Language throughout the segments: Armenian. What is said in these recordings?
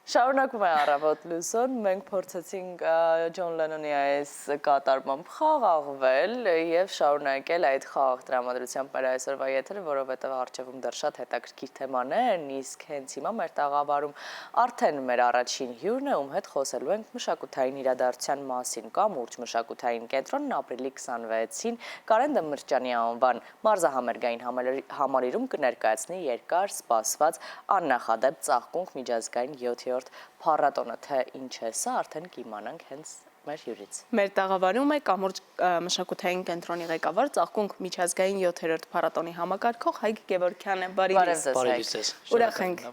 Շարունակում է առավոտ լուսոն, մենք փորձեցինք Ջոն Լենոնի այս կատարմամբ խաղաղվել և շարունակել այդ խաղաղ տրամադրությամբ մեր այսօրվա եթերը, որովհետև առջևում դեռ շատ հետաքրքիր թեմաներ, իսկ հենց հիմա մեր տաղավարում արդեն մեր առաջին հյուրն է, ում հետ խոսելու ենք մշակութային իրադարձության մասին, Կամուրջ մշակութային կենտրոնն ապրիլի 26-ին Կարեն Դմրճյանի անվան մարզահամերգային համալիրում կներկայացնի երկար սպասված աննախադեպ ծաղկունք միջազգային 7-րդ փառատոնը, թե ինչ է սա, արդեն կիմանանք հենց մեր հյուրից։ Մեր տաղավարում է Կամուրջ մշակութային կենտրոնի ղեկավար, ծաղկունք միջազգային 7-րդ փառատոնի համակարգող Հայկ Գևորգյանը, բարի ձեզ։ Ուրախ ենք,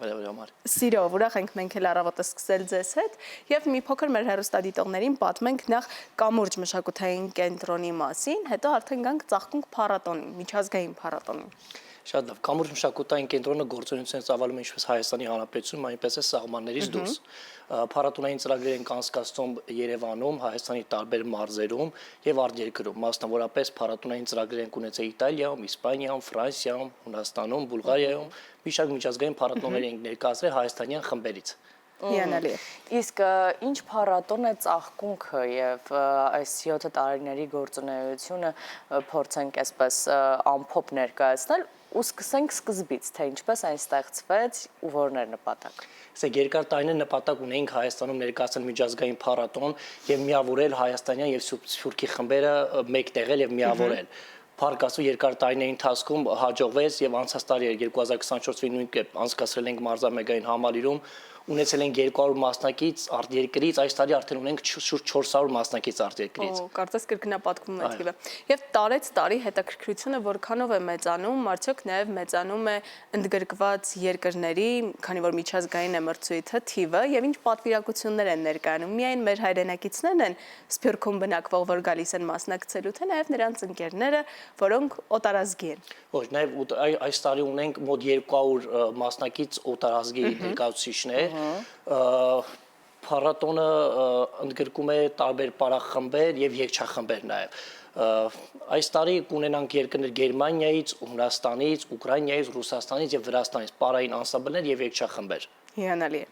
սիրով, ուրախ ենք մենք էլ առավոտը սկսել ձեզ հետ և մի փոքր մեր հեռուստադիտողներին պատմենք նախ Կամուրջ մշակութային կենտրոնի մասին, հետո արդեն գանք ծաղկունք փառատոնին, միջազգային փառատոնին։ Շատ լավ, Կամուրջ մշակութային կենտրոնը գործունեություն ծավալում է ինչպես Հայաստանի Հանրապետությունում, այնպես է սահմաններից դուրս։ Փառատոնային ծրագրեր են անցկացվում Երևանում, Հայաստանի տարբեր մարզերում և արտերկրում, մասնավորապես փառատոնային ծրագրեր են ունեցել Իտալիայում, Իսպանիայում, Ֆրանսիայում, Հունաստանում, Բուլղարիայում, մի շարք միջազգային փառատոներ են ներկայացրել հայաստանյան խմբերից։ Հիանալի է։ Իսկ ինչ փառատոն է ծաղկունքը և այս 7 տարիների գործունեությունը փորձենք այսպես ամփոփ ներկայացնել ու սկսենք սկզբից, թե ինչպես այն ստեղծվեց ու որն էր նպատակը։ Երկար տարիներ նպատակ ունեինք Հայաստանում ներկայացնել միջազգային փառատոն և միավորել հայաստանյան և սփյուռքի խմբերը մեկտեղել և միավորել։ Փառք Աստծո, երկար տարիների ընթացքում հաջողվեց և անցած տարի 2024-ին նույն կերպ անցկացրել ենք մարզամեգային համալիրում, ունեցել ենք 200 մասնակից արտերկրից, այս տարի արդեն ունենք շուրջ 400 մասնակից արտերկրից։ Կարծես կրկնապատկվում է թիվը։ Եվ տարեց տարի հետաքրքրությունը որքանով է մեծանում, արդյոք նաև մեծանում է ընդգրկված երկրների, քանի որ միջազգային է մրցույթը, թիվը եւ ինչ պատվիրակություններ են ներկայանում։ Միայն մեր հայրենակիցներն են Սփյուռքում բնակվող, որ գալիս են մասնակցելու, թե նաև նրանց ընկերները, որոնք օտարազգի են։ Ոչ, նաև այս տարի ունենք մոտ 200 մասնակից օտարազգի ներկայացուցիչներ։ Փառատոնը ընդգրկում է տարբեր պարախմբեր և երգչախմբեր նաև։ Այս տարի կունենանք երկրներ Գերմանիայից, Հունաստանից, Ուկրաինայից, Ռուսաստանից և Վրաստանից, պարային անսամբլներ և երգչախմբեր։ Հիանալի է։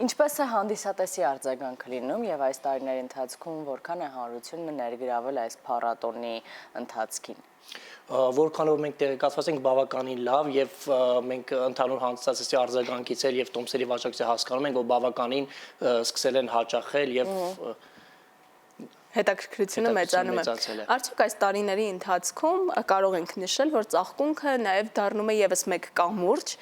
Ինչպես է հանդիսատեսի արձագանքը լինում և այս տարիների ընթացքում որքան է հանրությունը ներգրավել այս փառատոնի ընթացքին։ Որքանով մենք տեղեկացված ենք բավականին լավ և մենք ընդհանուր հանդիսատեսի արձագանքից և տոմսերի վաճառքից հասկանում ենք, որ բավականին սկսել են հաճախել և հետաքրքրությունը մեծանում է։ Արդյոք այս տարիների ընթացքում կարող ենք նշել, որ ծաղկունքը նաև դառնում է ևս մեկ կամուրջ,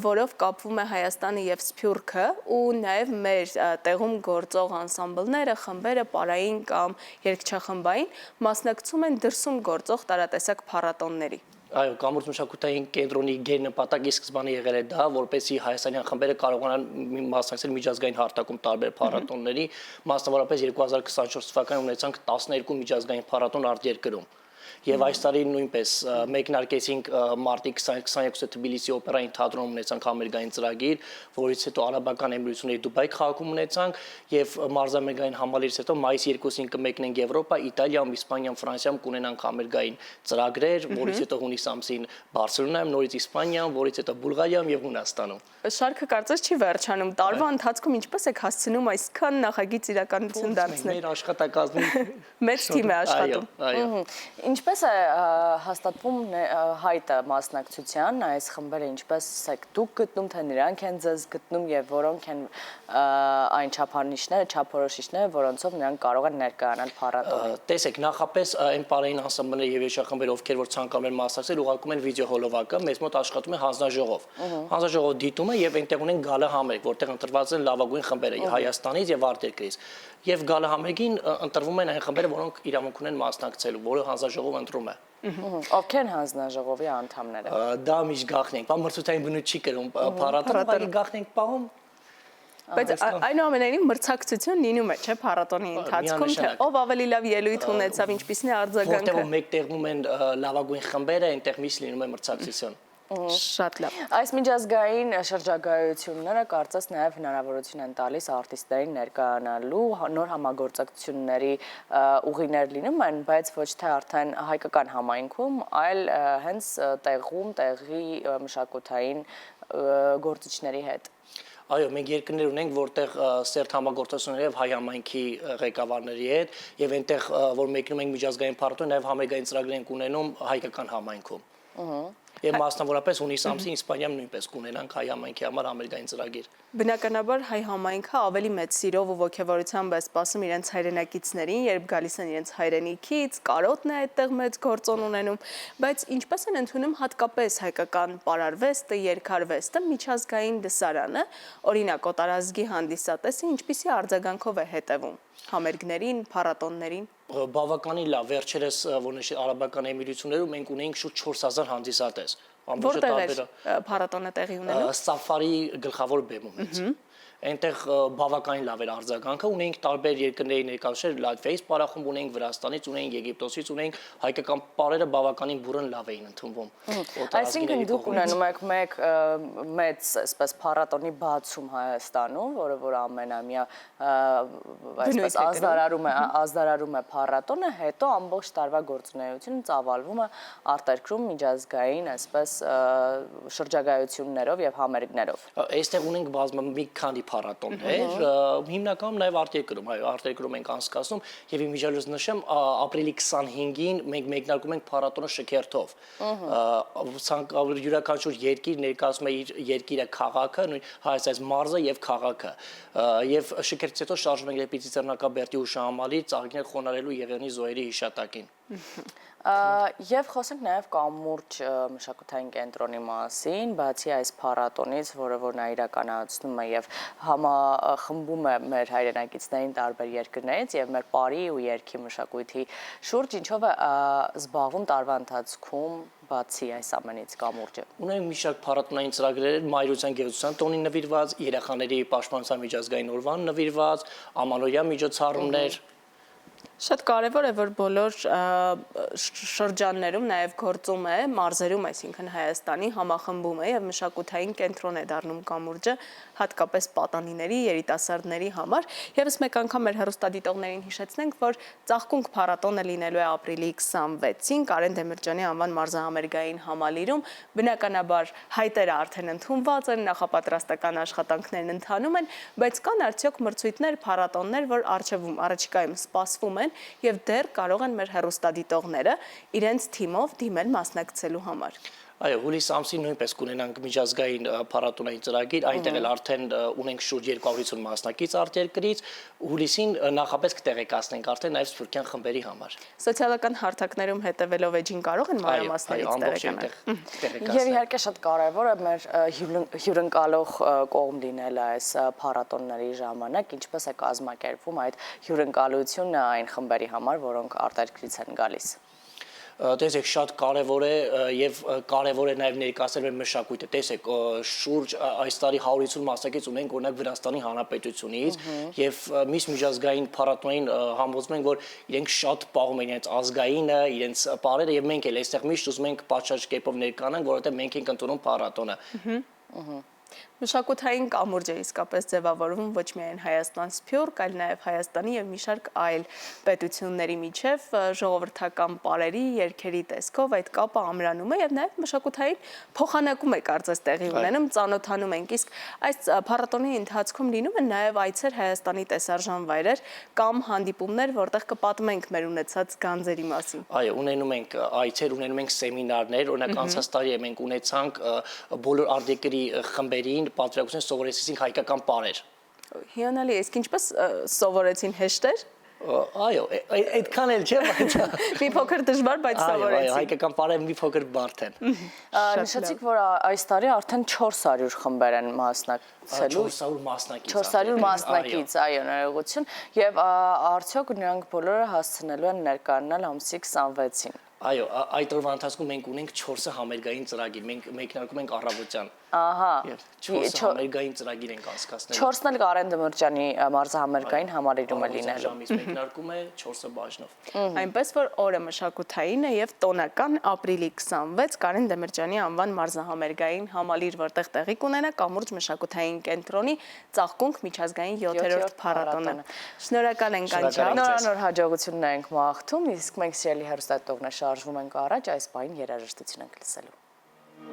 որով կապվում է Հայաստանը և Սփյուռքը ու նաև մեր տեղում գործող անսամբլները, խմբերը, պարային կամ երգչախմբային մասնակցում են դրսում գործող տարատեսակ փառատոնների։ Այո, Կամուրջ մշակութային կենտրոնի գերնպատակի սկզբանը եղել է դա, որպեսզի հայաստանյան խմբերը կարողանան մասնակցել միջազգային հարթակում տարբեր փառատոնների, մասնավորապես 2024 թվականին ունեցանք 12 միջազգային փառատոն արտերկրում։ Եվ այս տարի նույնպես մեկնարկեցինք մարտի 20-22-ը Թբիլիսի օպերային թատրոնում ունեցանք համերգային ծրագիր, որից հետո արաբական էմիրությունների Դուբայ քաղաքում ունեցանք և մարզամեգային համալիրից հետո մայիսի 2-ին կմեկնենք Եվրոպա, Իտալիայում, Իսպանիայում, Ֆրանսիայում կունենանք համերգային ծրագրեր, որից հետո հունիս ամսին Բարսելոնայում, նորից Իսպանիայում, որից հետո Բուլղարիայում և Հունաստանում։ Շարքը կարծես չի վերջանում։ Տարվա ընթացքում ինչպես եք հասցնում այսքան նախագիծ իրականություն դարձնել։ Մեր աշխատակազմի մեծ թիմ է աշխատում։ Այո։ Ինչպես է հաստատվում հայտը մասնակցության, այս խմբերը ինչպես եք դուք գտնում, թե նրանք են ձեզ գտնում և որոնք են այն չափանիշները, չափորոշիչները, որոնցով նրանք կարող են ներկայանալ փառատոնին։ Տեսեք, նախապես այն պարային անսամբլները և երգչախմբերը, ովքեր որ ցանկանում են մասնակցել, ուղարկում են վիդեոհոլովակը, մեզ մոտ աշխատում է հանձնաժողով։ Հանձնաժողով դիտում է և այնտեղ ունեն գալա համերգ, որտեղ ընտրված են լավագույն խմբերը Հայաստանից և արտերկրից։ Եվ գալա համերգին ընտրվում են այն խմբերը, որոնք իրավունք ունեն մասնակցելու, որը հանձնաժողովը ընտրում է։ Ովքեր են հանձնաժողովի անդամները։ Դա միշտ գաղտնի ենք, մրցութային բնույթ չի կրում փառատոնը, բայց գաղտնի ենք պահում։ Բայց այնուամենայնիվ մրցակցություն լինում է, չէ՞, փառատոնի ընթացքում, թե ով ավելի լավ ելույթ ունեցավ, ինչպիսին է արձագանքը։ Որտեղ մեկտեղվում են լավագույն խմբերը, այնտեղ միշտ լինում է մրցակցություն։ Շատ լավ։ Այս միջազգային շրջագայությունները կարծես նաև հնարավորություն են տալիս արտիստերին ներկայանալու, նոր համագործակցությունների ուղիներ լինում են, բայց ոչ թե արդեն հայկական համայնքում, այլ հենց տեղում, տեղի մշակութային գործիչների հետ։ Այո, մենք երկրներ ունենք, որտեղ սերտ համագործակցություն եւ հայ համայնքի ղեկավարների հետ եւ այնտեղ որ մեկնում ենք միջազգային փառատոն, նաեւ համերգային ծրագրեր ենք ունենում հայկական համայնքում։ Եվ մասնավորապես հունիս ամսին Իսպանիայում նույնպես կունենանք հայ համայնքի համար համերգային ծրագիր։ Բնականաբար հայ համայնքը ավելի մեծ սիրով ու ոգևորությամբ է սպասում իրենց հայրենակիցներին, երբ գալիս են իրենց հայրենիքից, կարոտն է այդտեղ մեծ գործոն ունենում, բայց ինչպես են ընդունում հատկապես հայկական պարարվեստը, երգարվեստը, միջազգային դասարանը, օրինակ օտարազգի հանդիսատեսը ինչպիսի արձագանքով է հետևում համերգներին, փառատոններին։ Բավականին լավ, վերջերս որոշ արաբական էմիրություններում մենք ունեինք շուրջ 4000 հանդիսատես։ Որտեղ է փառատոնը տեղի ունենում։ Սաֆարի գլխավոր բեմումից։ Այնտեղ բավականին լավ էր արձագանքը, ունեինք տարբեր երկրների ներկայացուցիչներ, Լատվիայից պարախումբ ունեինք, Վրաստանից ունեինք, Եգիպտոսից ունեինք, հայկական պարերը բավականին բուրըն լավ էին ընդունվում։ Այսինքն դուք ունենում եք մեկ մեծ, այսպես փառատոնի բացում Հայաստանում, որը որ ամենամյա այսպես ազդարարում է փառատոնը, հետո ամբողջ տարվա գործունեությունը ծավալվում է արտերկրում միջազգային, այսպես շրջագայություններով եւ համերգներով։ Այստեղ ունենք մի քանի փառատոններ, հիմնականում նաև արտերկրում, այո, արտերկրում ենք անցկացնում եւ իմիջիալոց նշեմ ապրիլի 25-ին մենք մեկնարկում ենք փառատոնը շքերթով։ Յուրաքանչյուր երկիր ներկայացնում է իր երկիրը, քաղաքը, նույն Հայաստանի մարզը եւ քաղաքը։ Եվ շքերթից հետո շարժվում ենք դեպի Ծիծեռնակաբերդի հուշահամալիր, ծաղիկներ խոնարհելու Եղեղնի զոհերի հիշատակին։ Եվ խոսենք նաև կամուրջ մշակութային կենտրոնի մասին, բացի այս փառատոնից, որը որ նա իրականացնում է եւ համախմբում է մեր հայրենակիցներին տարբեր երկրներից եւ մեր բարի ու երգի մշակույթի շուրջ, ինչով է զբաղվում տարվա ընթացքում բացի այս ամենից կամուրջը։ Ունենք մի շարք փառատոնային ծրագրեր, մայրության գեղեցկության տոնին նվիրված, երեխաների պաշտպանության միջազգային օրվան նվիրված, ամանորյա միջոցառումներ։ Շատ կարևոր է, որ բոլոր շրջաններում նաև գործում է, մարզերում, այսինքն Հայաստանի համախմբում է եւ մշակութային կենտրոն է դառնում կամուրջը, հատկապես պատանիների, երիտասարդների համար։ Եվս մեկ անգամ մեր հեռուստադիտողներին հիշեցնենք, որ ծաղկունք փառատոնը լինելու է ապրիլի 26-ին Կարեն Դեմիրճյանի անվան մարզահամերգային համալիրում։ Բնականաբար հայտերը արդեն ընդունված են, նախապատրաստական աշխատանքներն ընթանում են, բայց կան արդյոք մրցույթներ, փառատոններ, որ առաջիկայում սպասվում են եւ դեռ կարող են մեր հեռուստադիտողները իրենց թիմով դիմել մասնակցելու համար։ Այո, հուլիս ամսին նույնպես կունենանք միջազգային փառատոնային ծրագիր, այնտեղ էլ արդեն ունենք շուրջ 250 մասնակից արտերկրից, հուլիսին նախապես կտեղեկացնենք արդեն նաև սփյուռքյան խմբերի համար։ Սոցիալական հարթակներում հետևելով էջին կարող են մանրամասներից տեղեկանալ։ Եվ իհարկե շատ կարևոր է մեր հյուրընկալող կողմ լինելը այս փառատոնների ժամանակ, ինչպես է կազմակերպվում այդ հյուրընկալությունը այն խմբերի համար, որոնք արտերկրից են գալիս։ Տեսեք, շատ կարևոր է եւ կարևոր է նաեւ ներկայացնել մեր մշակույթը։ Տեսեք, շուրջ այս տարի 150 մասնակից ունենք օրինակ Վրաստանի Հանրապետությունից եւ միշտ միջազգային փառատոնային համոզում ենք, որ իրենք շատ պահում են իրենց ազգայինը, իրենց պարերը եւ մենք էլ այստեղ միշտ ուզում ենք պատշաճ կերպով ներկայանանք, որովհետեւ մենք ենք ընդունում փառատոնը։ Մշակութային կամուրջ է իսկապես ձևավորվում ոչ միայն Հայաստան Սփյուռք, այլ նաև Հայաստանի եւ մի շարք այլ պետությունների միջև ժողովրդական պարերի, երգերի տեսքով այդ կապը ամրանում է եւ նաև մշակութային փոխանակում է կարծես տեղի ունենում, ծանոթանում ենք, իսկ այս փառատոնի ընթացքում լինում են նաև այցեր Հայաստանի տեսարժան վայրեր կամ հանդիպումներ, որտեղ կպատմենք մեր ունեցած գանձերի մասին։ Այո, ունենում ենք այցեր, ունենում ենք սեմինարներ, օրինակ անցած տարի մենք ունեցանք բոլոր արտերկրի խմբերին պատվիրակություն սովորեցինք հայկական պարեր։ Հիանալի է, իսկ ինչպես սովորեցին հեշտեր։ Այո, այդքան էլ չէ, բայց մի փոքր դժվար, բայց սովորեցին։ Այո, հայկական պարերը մի փոքր բարդ են։ Նշեցիք, որ այս տարի արդեն 400 խմբեր են մասնակցելու։ 400 մասնակից։ 400 մասնակից, այո, ներողություն, եւ արդյոք նրանք բոլորը հասցնելու են ներկայանալ ամսի 26-ին։ Այո, այդ օրվա ընթացքում մենք ունենք 4 համերգային ծրագիր, մենք մեկնարկում ենք առավոտյան։ Ահա։ 4 համերգային ծրագիր ենք անցկացնել։ 4-ն էլ Կարեն Դեմիրճյանի մարզահամերգային համալիրում է լինելու։ Ժամից մեկնարկում է 4-ը բաժնով։ Այնպես որ օրը մշակութային է եւ տոնական ապրիլի 26 Կարեն Դեմիրճյանի անվան մարզահամերգային համալիր, որտեղ տեղի կունենա կամուրջ մշակութային կենտրոնի ծաղկունք միջազգային 7-րդ փառատոնը։ Շնորհակալ ենք Անջան։ Նոր հաջողություններ ենք մաղթում, իսկ մենք սիրելի հեռուստադիտողներ շարժվում ենք առաջ, այս պահին երաժշտություն ենք լսելու։